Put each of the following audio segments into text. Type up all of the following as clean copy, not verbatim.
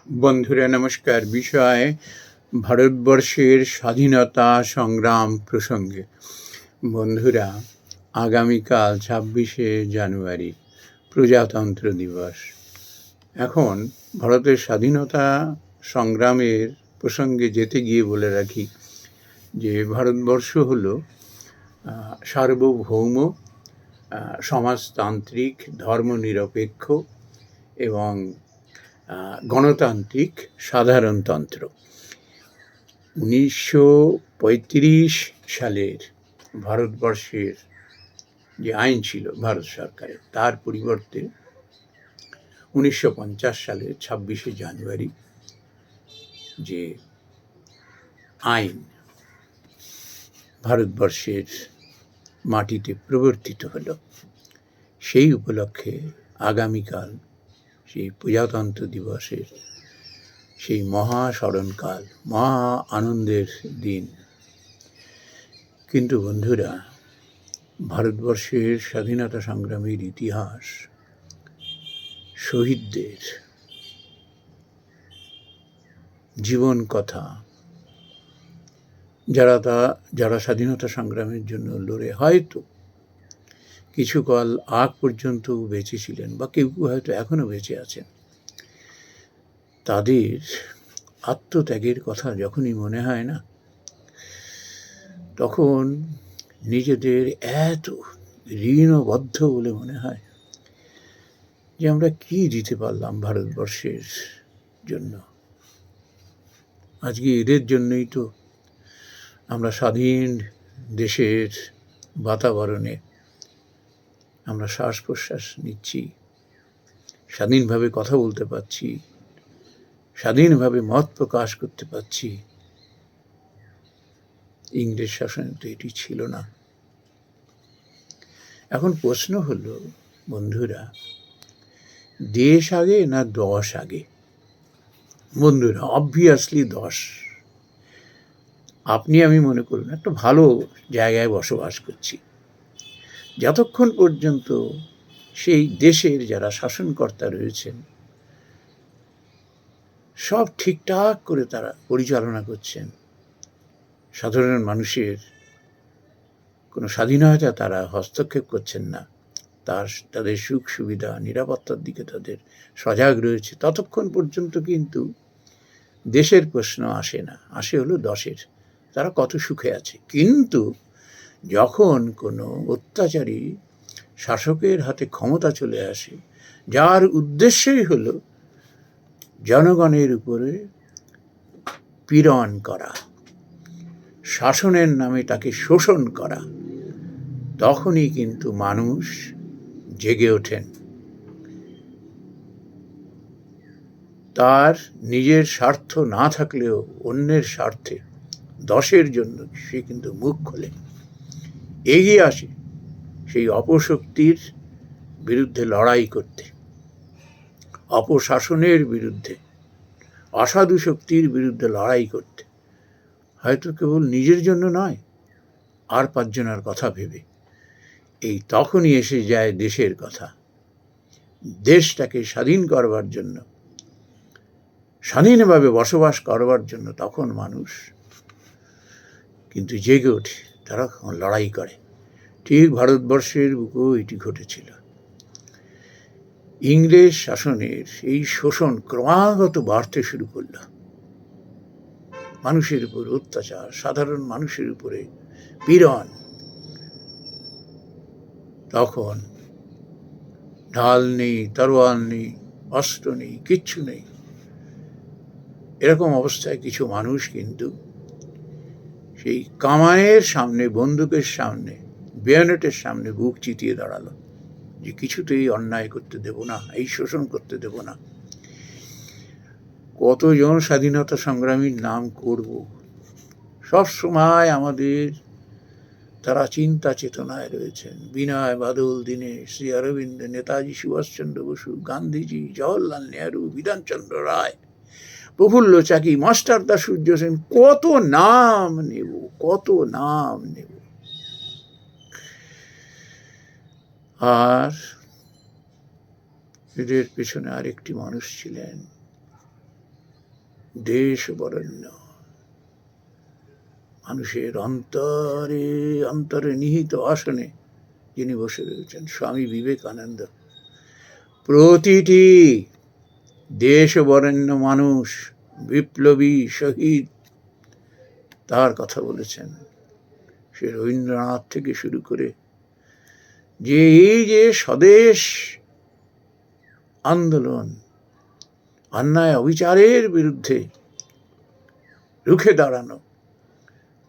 বন্ধুরা নমস্কার। বিষয় ভারতবর্ষের স্বাধীনতা সংগ্রাম প্রসঙ্গে। বন্ধুরা, আগামীকাল ২৬শে জানুয়ারি প্রজাতন্ত্র দিবস। এখন ভারতের স্বাধীনতা সংগ্রামের প্রসঙ্গে যেতে গিয়ে বলে রাখি যে ভারতবর্ষ হলো সার্বভৌম, সমাজতান্ত্রিক, ধর্মনিরপেক্ষ এবং গণতান্ত্রিক সাধারণতন্ত্র। ১৯৩৫ সালের ভারতবর্ষের যে আইন ছিল ভারত সরকারের, তার পরিবর্তে ১৯৫০ সালের ২৬শে জানুয়ারি যে আইন ভারতবর্ষের মাটিতে প্রবর্তিত হলো, সেই উপলক্ষে আগামীকাল সেই প্রজাতন্ত্র দিবসের সেই মহাস্মরণকাল, মহা আনন্দের দিন। কিন্তু বন্ধুরা, ভারতবর্ষের স্বাধীনতা সংগ্রামের ইতিহাস, শহীদদের জীবন কথা, যারা স্বাধীনতা সংগ্রামের জন্য লড়ে হয়তো কিছুকাল আগ পর্যন্ত বেঁচে ছিলেন বা কেউ হয়তো এখনো বেঁচে আছেন, তাদের আত্মত্যাগের কথা যখনই মনে হয় না, তখন নিজেদের এত ঋণবদ্ধ বলে মনে হয় যে আমরা কি দিতে পারলাম ভারতবর্ষের জন্য। আজকে এদের জন্যই তো আমরা স্বাধীন দেশের বাতাবরণে আমরা শ্বাস প্রশ্বাস নিচ্ছি, স্বাধীনভাবে কথা বলতে পারছি, স্বাধীনভাবে মত প্রকাশ করতে পারছি। ইংরেজ শাসনে তো এটি ছিল না। এখন প্রশ্ন হলো বন্ধুরা, দেশ আগে না দশ আগে? বন্ধুরা, অবভিয়াসলি দশ। আপনি আমি মনে করুন একটা ভালো জায়গায় বসবাস করছি, যতক্ষণ পর্যন্ত সেই দেশের যারা শাসনকর্তা রয়েছেন সব ঠিকঠাক করে তারা পরিচালনা করছেন, সাধারণ মানুষের কোনো স্বাধীনতা তারা হস্তক্ষেপ করছেন না, তাদের সুখ সুবিধা নিরাপত্তার দিকে তাদের সজাগ রয়েছে, ততক্ষণ পর্যন্ত কিন্তু দেশের প্রশ্ন আসে না, আসে হলো দশের, তারা কত সুখে আছে। কিন্তু যখন কোনো অত্যাচারী শাসকের হাতে ক্ষমতা চলে আসে, যার উদ্দেশ্যই হলো জনগণের উপরে পীড়ন করা, শাসনের নামে তাকে শোষণ করা, তখনই কিন্তু মানুষ জেগে ওঠেন। তার নিজের স্বার্থ না থাকলেও অন্যের স্বার্থে, দশের জন্য সে কিন্তু মুখ খোলে, এগিয়ে আসে সেই অপশক্তির বিরুদ্ধে লড়াই করতে, অপশাসনের বিরুদ্ধে, অসাধু শক্তির বিরুদ্ধে লড়াই করতে, হয়তো কেবল নিজের জন্য নয়, আর পাঁচজনের কথা ভেবে। এই তখনই এসে যায় দেশের কথা। দেশটাকে স্বাধীন করবার জন্য, স্বাধীনভাবে বসবাস করবার জন্য তখন মানুষ কিন্তু জেগে ওঠে, তারা লড়াই করে। ঠিক ভারতবর্ষের বুকেও এটি ঘটেছিল। ইংরেজ শাসনের এই শোষণ ক্রমাগত বাড়তে শুরু করল, মানুষের উপর অত্যাচার, সাধারণ মানুষের উপরে পীড়ন। তখন ঢাল নেই, তরোয়াল নেই, অস্ত্র নেই, কিচ্ছু নেই। এরকম অবস্থায় কিছু মানুষ কিন্তু সেই কামানের সামনে, বন্দুকের সামনে, বেয়োনেটের সামনে বুক চিতিয়ে দাঁড়ালো যে কিছুতেই অন্যায় করতে দেব না, এই শোষণ করতে দেব না। কতজন স্বাধীনতা সংগ্রামীর নাম করব, সব সময় আমাদের তারা চিন্তা চেতনায় রয়েছেন। বিনয় বাদল দীনেশ, শ্রী অরবিন্দ, নেতাজি সুভাষচন্দ্র বসু, গান্ধীজি, জওহরলাল নেহরু, বিধানচন্দ্র রায়, প্রফুল্ল চাকি, মাস্টারদা সূর্য সেন, কত নাম নেব, কত নাম নেব। আর এদের পেছনে আরেকটি মানুষ ছিলেন, দেশ বরেণ্য, মানুষের অন্তরে অন্তরে নিহিত আসনে যিনি বসে রয়েছেন, স্বামী বিবেকানন্দ প্রতিটি দেশ বরেণ্য মানুষ, বিপ্লবী, শহীদ, তার কথা বলেছেন। সে রবীন্দ্রনাথ থেকে শুরু করে যে এই যে স্বদেশ আন্দোলন, অন্যায় অবিচারের বিরুদ্ধে রুখে দাঁড়ানো,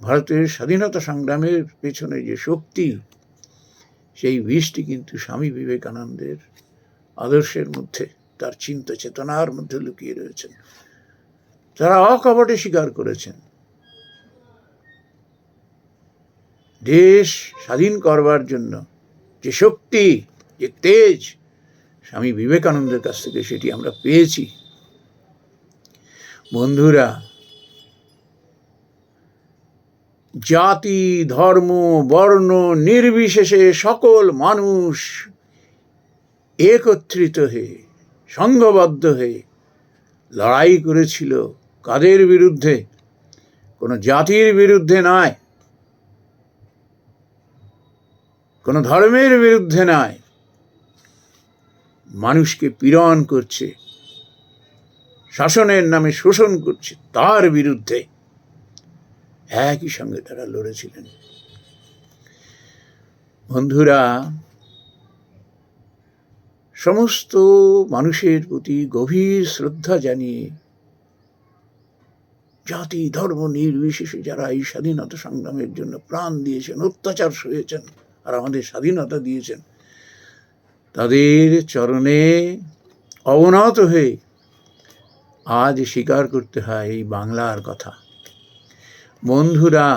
ভারতের স্বাধীনতা সংগ্রামের পেছনে যে শক্তি, সেই বীজটি কিন্তু স্বামী বিবেকানন্দের আদর্শের মধ্যে, তার চিন্তা চেতনার মধ্যে লুকিয়ে রয়েছেন। তারা অকপটে স্বীকার করেছেন দেশ স্বাধীন করবার জন্য যে শক্তি, যে তেজ স্বামী বিবেকানন্দের কাছ থেকে সেটি আমরা পেয়েছি। বন্ধুরা, জাতি, ধর্ম, বর্ণ নির্বিশেষে সকল মানুষ একত্রিত হয়ে, সংঘবদ্ধ হয়ে লড়াই করেছিল। কাদের বিরুদ্ধে? কোনো জাতির বিরুদ্ধে নয়, কোনো ধর্মের বিরুদ্ধে নয়, মানুষকে পীড়ন করছে, শাসনের নামে শোষণ করছে, তার বিরুদ্ধে একই সঙ্গে তারা লড়েছিলেন। বন্ধুরা, সমস্ত মানুষের প্রতি গভীর শ্রদ্ধা জানিয়ে, জাতি ধর্ম নির্বিশেষে যারা এই স্বাধীনতা সংগ্রামের জন্য প্রাণ দিয়েছেন, অত্যাচার সয়েছেন আর আমাদের স্বাধীনতা দিয়েছেন, তাদের চরণে অবনত হয়ে আজ স্বীকার করতে হয় এই বাংলার কথা। বন্ধুরা,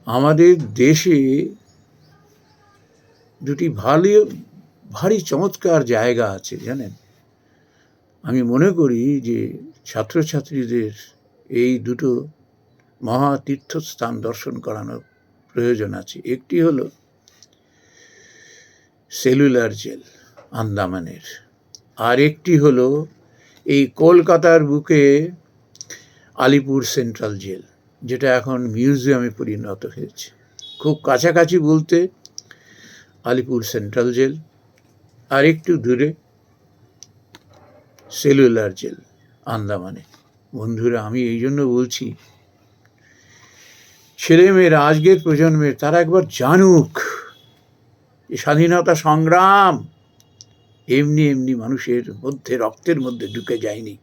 আমাদের দেশে দুটি ভারী চমৎকার জায়গা আছে, জানেন। আমি মনে করি যে ছাত্রছাত্রীদের এই দুটো মহা তীর্থস্থান দর্শন করানোর প্রয়োজন আছে। একটি হলো সেলুলার জেল আন্দামানের, আর একটি হলো এই কলকাতার বুকে আলিপুর সেন্ট্রাল জেল, যেটা এখন মিউজিয়ামে পরিণত হয়েছে। খুব কাছাকাছি বলতে আলিপুর সেন্ট্রাল জেল, আর একটু দূরে সেলুলার জেল আন্দামানে। বন্ধুরা, আমি এই জন্য বলছি, ছেলেমেয়েরা, আজকের প্রজন্মের, তারা একবার জানুক যে স্বাধীনতা সংগ্রাম এমনি এমনি মানুষের মধ্যে, রক্তের মধ্যে ঢুকে যায়নি।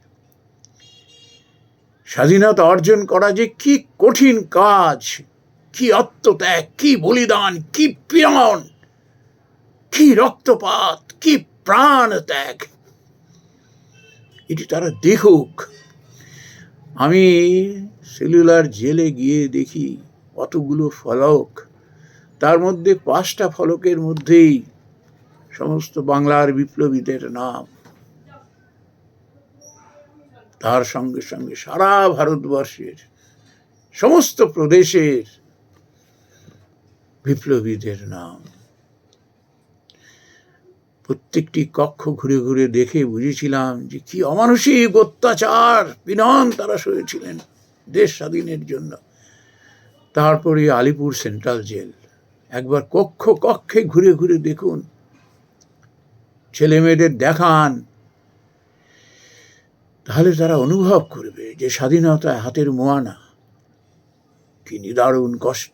স্বাধীনতা অর্জন করা যে কি কঠিন কাজ, কি আত্মত্যাগ, কি বলিদান, কি পীড়ন, কি রক্তপাত, কি প্রাণ ত্যাগ, এটি তারা দেখুক। আমি সেলুলার জেলে গিয়ে দেখি কতগুলো ফলক, তার মধ্যে 5টা ফলকের মধ্যেই সমস্ত বাংলার বিপ্লবীদের নাম, তার সঙ্গে সঙ্গে সারা ভারতবর্ষের সমস্ত প্রদেশের বিপ্লবীদের নাম। প্রত্যেকটি কক্ষ ঘুরে ঘুরে দেখে বুঝেছিলাম যে কি অমানুষিক অত্যাচার, পীড়ন তারা সয়েছিলেন দেশ স্বাধীনের জন্য। তারপরে আলিপুর সেন্ট্রাল জেল, একবার কক্ষে ঘুরে ঘুরে দেখুন, ছেলে মেয়েদের দেখান, তাহলে তারা অনুভব করবে যে স্বাধীনতা হাতের মোয়ানা, কি নিদারুণ কষ্ট,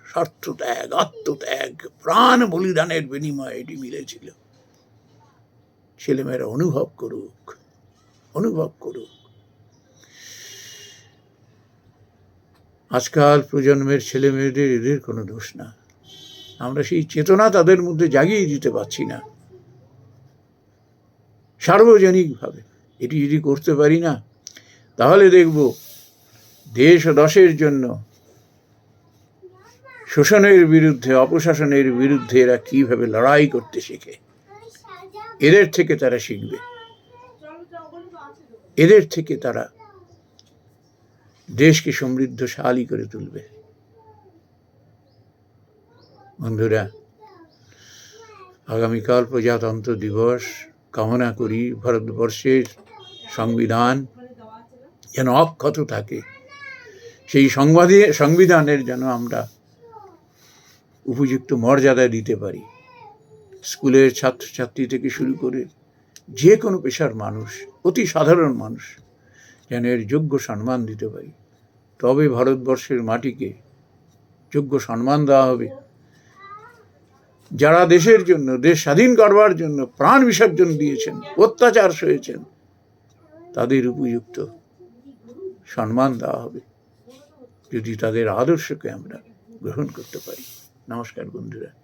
স্বার্থত্যাগ, আত্মত্যাগ, প্রাণ বলিদানের বিনিময়ে এটি মিলেছিল। ছেলেমেয়েরা অনুভব করুক, অনুভব করুক। আজকাল প্রজন্মের ছেলে মেয়েদের এদের কোনো দোষ না, আমরা সেই চেতনা তাদের মধ্যে জাগিয়ে দিতে পারছি না। সার্বজনীকভাবে এটি যদি করতে পারি না, তাহলে দেখব দেশ ও দশের জন্য শোষণের বিরুদ্ধে, অপশাসনের বিরুদ্ধে এরা কিভাবে লড়াই করতে শেখে। এদের থেকে তারা শিখবে, এদের থেকে তারা দেশকে সমৃদ্ধশালী করে তুলবে। বন্ধুরা, আগামীকাল প্রজাতন্ত্র দিবস কামনা করি। ভারতবর্ষের সংবিধান যেন অক্ষত থাকে, সেই সংবিধানের যেন আমরা উপযুক্ত মর্যাদা দিতে পারি। স্কুলের ছাত্রছাত্রী থেকে শুরু করে যে কোনো পেশার মানুষ, অতি সাধারণ মানুষ যেন এর যোগ্য সম্মান দিতে পারি। তবে ভারতবর্ষের মাটিকে যোগ্য সম্মান দেওয়া হবে। যারা দেশের জন্য, দেশ স্বাধীন করবার জন্য প্রাণ বিসর্জন দিয়েছেন, অত্যাচার সয়েছেন, তাদের উপযুক্ত সম্মান দেওয়া হবে যদি তাদের আদর্শকে আমরা গ্রহণ করতে পারি। নমস্কার বন্ধুরা।